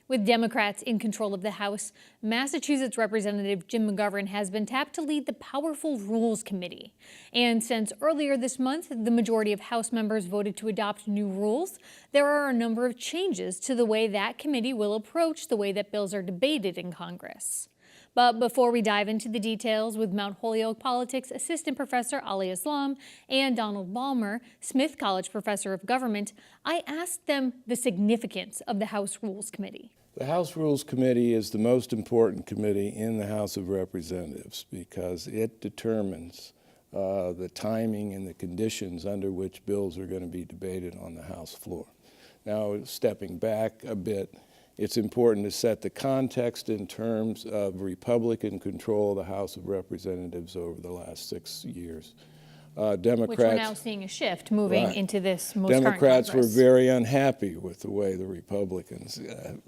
With Democrats in control of the House, Massachusetts Representative Jim McGovern has been tapped to lead the powerful Rules Committee. And since earlier this month, the majority of House members voted to adopt new rules, there are a number of changes to the way that committee will approach the way that bills are debated in Congress. But before we dive into the details with Mount Holyoke Politics Assistant Professor Ali Aslam and Donald Baumer, Smith College Professor of Government, I asked them the significance of the House Rules Committee. The House Rules Committee is the most important committee in the House of Representatives because it determines the timing and the conditions under which bills are going to be debated on the House floor. Now, stepping back a bit, it's important to set the context in terms of Republican control of the House of Representatives over the last 6 years. Democrats, which we're now seeing a shift moving into this most Democrats current were very unhappy with the way the Republicans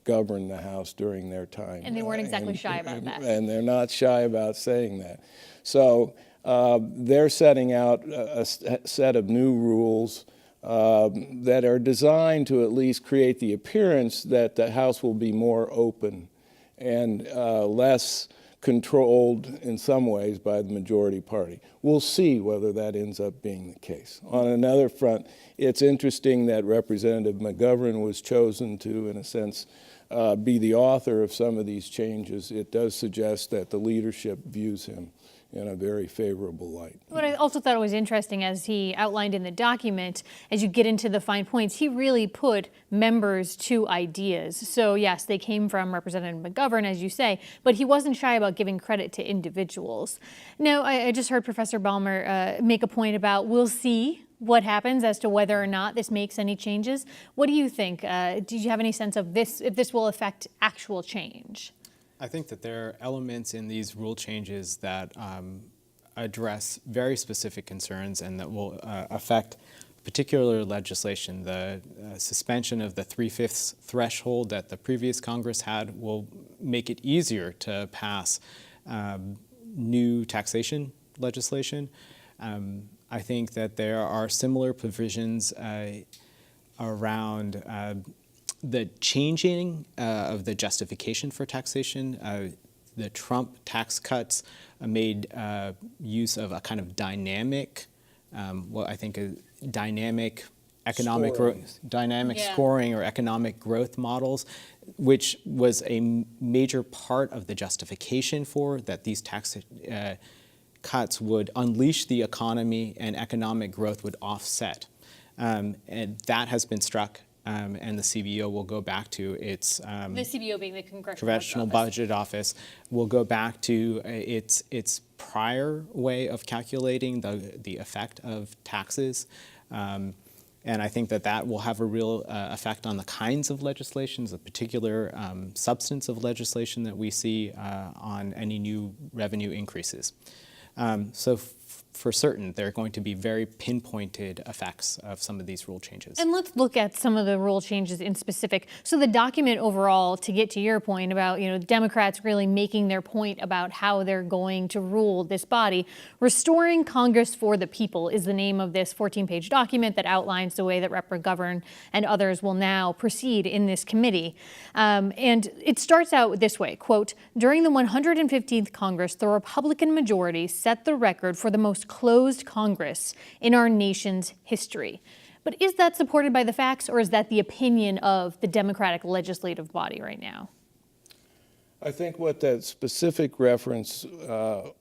governed the House during their time. And they weren't exactly shy about that. And they're not shy about saying that. So they're setting out a set of new rules that are designed to at least create the appearance that the House will be more open and less controlled in some ways by the majority party. We'll see whether that ends up being the case. On another front, it's interesting that Representative McGovern was chosen to, in a sense, be the author of some of these changes. It does suggest that the leadership views him in a very favorable light. What I also thought was interesting, as he outlined in the document, as you get into the fine points, he really put members to ideas. So yes, they came from Representative McGovern, as you say, but he wasn't shy about giving credit to individuals. Now, I just heard Professor Baumer make a point about we'll see what happens as to whether or not this makes any changes. What do you think? Did you have any sense of this, if this will affect actual change? I think that there are elements in these rule changes that address very specific concerns and that will affect particular legislation. The suspension of the 3/5 threshold that the previous Congress had will make it easier to pass new taxation legislation. I think that there are similar provisions around the changing of the justification for taxation. The Trump tax cuts made use of a kind of dynamic, what I think is dynamic economic scoring or economic growth models, which was a major part of the justification for that these tax cuts would unleash the economy and economic growth would offset. And that has been struck. And the CBO will go back to its the CBO being the Congressional Budget Office will go back to its prior way of calculating the effect of taxes, and I think that will have a real effect on the kinds of legislations, the particular substance of legislation that we see on any new revenue increases. So for certain, there are going to be very pinpointed effects of some of these rule changes. And let's look at some of the rule changes in specific. So the document overall, to get to your point about, Democrats really making their point about how they're going to rule this body, Restoring Congress for the People is the name of this 14-page document that outlines the way that Rep. McGovern and others will now proceed in this committee. And it starts out this way, quote, during the 115th Congress, the Republican majority set the record for the most closed Congress in our nation's history. But is that supported by the facts, or is that the opinion of the Democratic legislative body right now? I think what that specific reference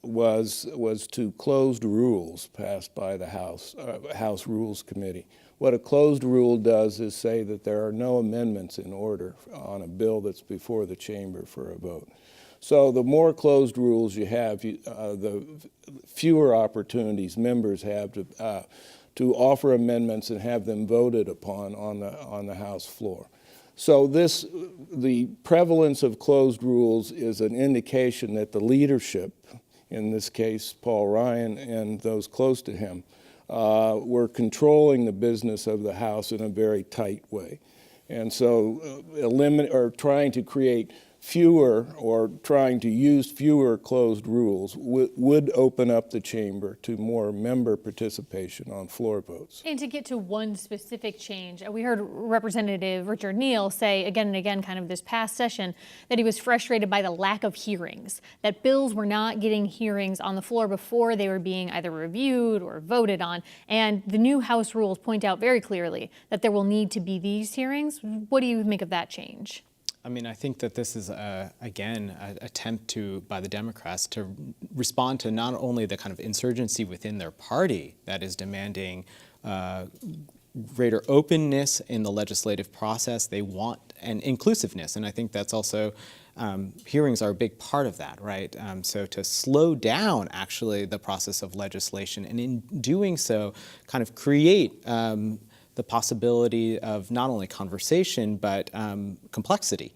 was to closed rules passed by the House Rules Committee. What a closed rule does is say that there are no amendments in order on a bill that's before the chamber for a vote. So the more closed rules you have, the fewer opportunities members have to offer amendments and have them voted upon on the House floor. So the prevalence of closed rules is an indication that the leadership, in this case Paul Ryan and those close to him, were controlling the business of the House in a very tight way. And so trying to create fewer or trying to use fewer closed rules would open up the chamber to more member participation on floor votes. And to get to one specific change, we heard Representative Richard Neal say again and again, kind of this past session, that he was frustrated by the lack of hearings, that bills were not getting hearings on the floor before they were being either reviewed or voted on. And the new House rules point out very clearly that there will need to be these hearings. What do you make of that change? I mean, I think that this is, again, an attempt by the Democrats to respond to not only the kind of insurgency within their party that is demanding greater openness in the legislative process, they want, and inclusiveness. And I think that's also, hearings are a big part of that, right? So to slow down, actually, the process of legislation, and in doing so, kind of create the possibility of not only conversation, but complexity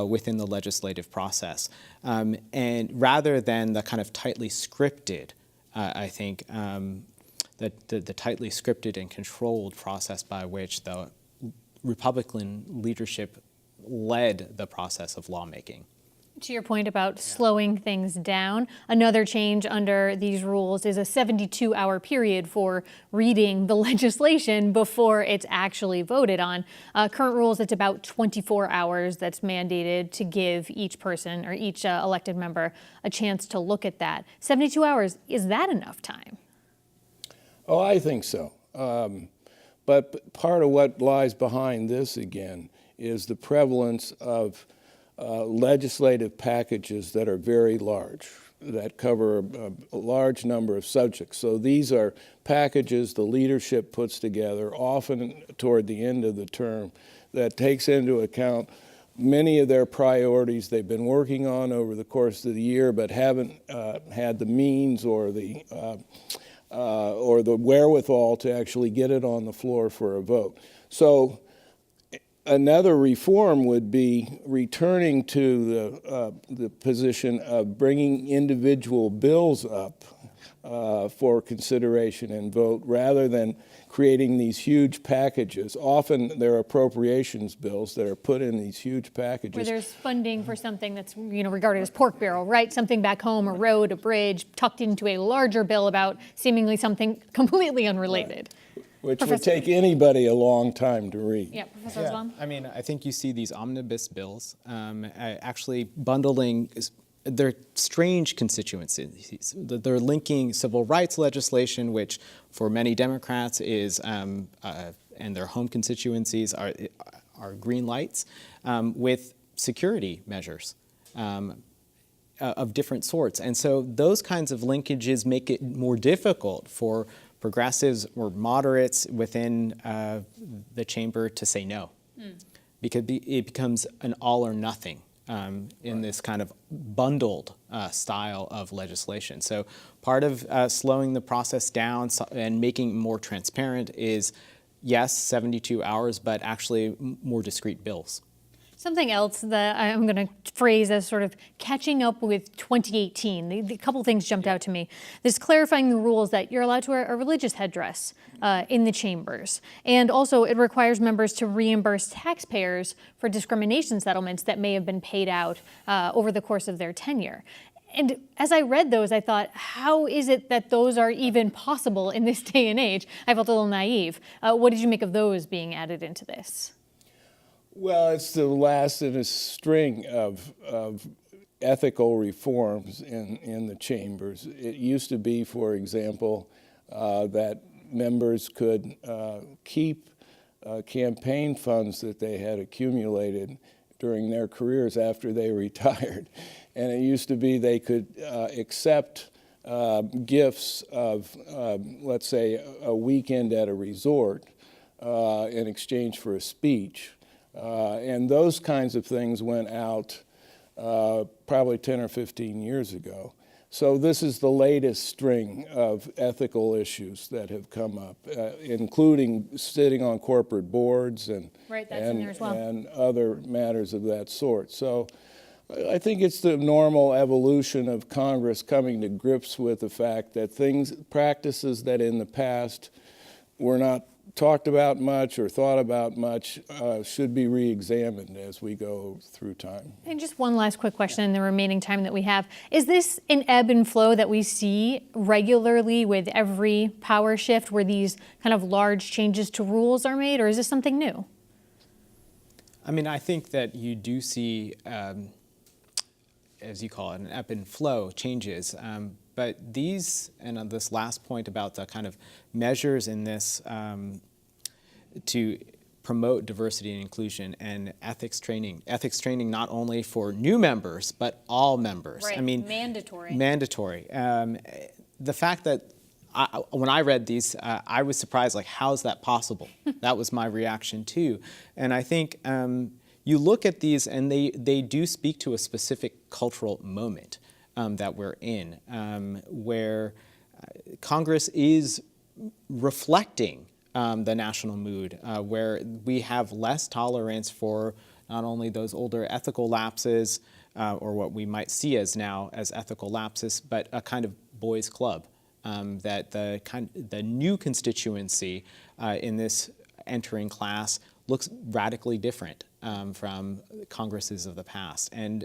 within the legislative process. And rather than the kind of tightly scripted, I think, the tightly scripted and controlled process by which the Republican leadership led the process of lawmaking. To your point about slowing things down, another change under these rules is a 72-hour period for reading the legislation before it's actually voted on. Current rules, it's about 24 hours that's mandated to give each person or each elected member a chance to look at that. 72 hours, is that enough time? Oh, I think so. But part of what lies behind this, again, is the prevalence of legislative packages that are very large, that cover a large number of subjects. So these are packages the leadership puts together, often toward the end of the term, that takes into account many of their priorities they've been working on over the course of the year, but haven't had the means or the wherewithal to actually get it on the floor for a vote. So another reform would be returning to the position of bringing individual bills up for consideration and vote, rather than creating these huge packages. Often there are appropriations bills that are put in these huge packages. Where there's funding for something that's regarded as pork barrel, right? Something back home, a road, a bridge, tucked into a larger bill about seemingly something completely unrelated. Right. Which would take anybody a long time to read. Yeah, Professor Aslam? I mean, I think you see these omnibus bills actually bundling their strange constituencies. They're linking civil rights legislation, which for many Democrats is, and their home constituencies are green lights, with security measures of different sorts. And so those kinds of linkages make it more difficult for progressives or moderates within the chamber to say no, because it becomes an all or nothing in this kind of bundled style of legislation. So part of slowing the process down and making it more transparent is, yes, 72 hours, but actually more discrete bills. Something else that I'm going to phrase as sort of catching up with 2018. The couple things jumped out to me. This clarifying the rules that you're allowed to wear a religious headdress in the chambers. And also it requires members to reimburse taxpayers for discrimination settlements that may have been paid out over the course of their tenure. And as I read those, I thought, how is it that those are even possible in this day and age? I felt a little naive. What did you make of those being added into this? Well, it's the last in a string of ethical reforms in the chambers. It used to be, for example, that members could keep campaign funds that they had accumulated during their careers after they retired. And it used to be they could accept gifts of, let's say, a weekend at a resort in exchange for a speech. And those kinds of things went out probably 10 or 15 years ago. So this is the latest string of ethical issues that have come up, including sitting on corporate boards and, right, that's in there as well. And other matters of that sort. So I think it's the normal evolution of Congress coming to grips with the fact that practices that in the past were not talked about much or thought about much should be re-examined as we go through time. And just one last quick question in the remaining time that we have. Is this an ebb and flow that we see regularly with every power shift where these kind of large changes to rules are made, or is this something new? I mean, I think that you do see, as you call it, an ebb and flow changes. But these, and on this last point about the kind of measures in this to promote diversity and inclusion and ethics training not only for new members, but all members. Right. I mean, mandatory. Mandatory. The fact that when I read these, I was surprised, like, how's that possible? That was my reaction too. And I think you look at these and they do speak to a specific cultural moment that we're in, where Congress is reflecting the national mood, where we have less tolerance for not only those older ethical lapses, or what we might see as now as ethical lapses, but a kind of boys' club. That the new constituency in this entering class looks radically different from Congresses of the past, and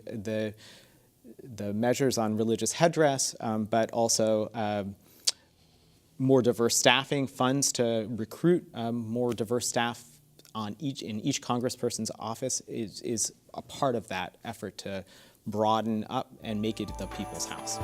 the measures on religious headdress, but also more diverse staffing, funds to recruit more diverse staff in each congressperson's office is a part of that effort to broaden up and make it the people's house.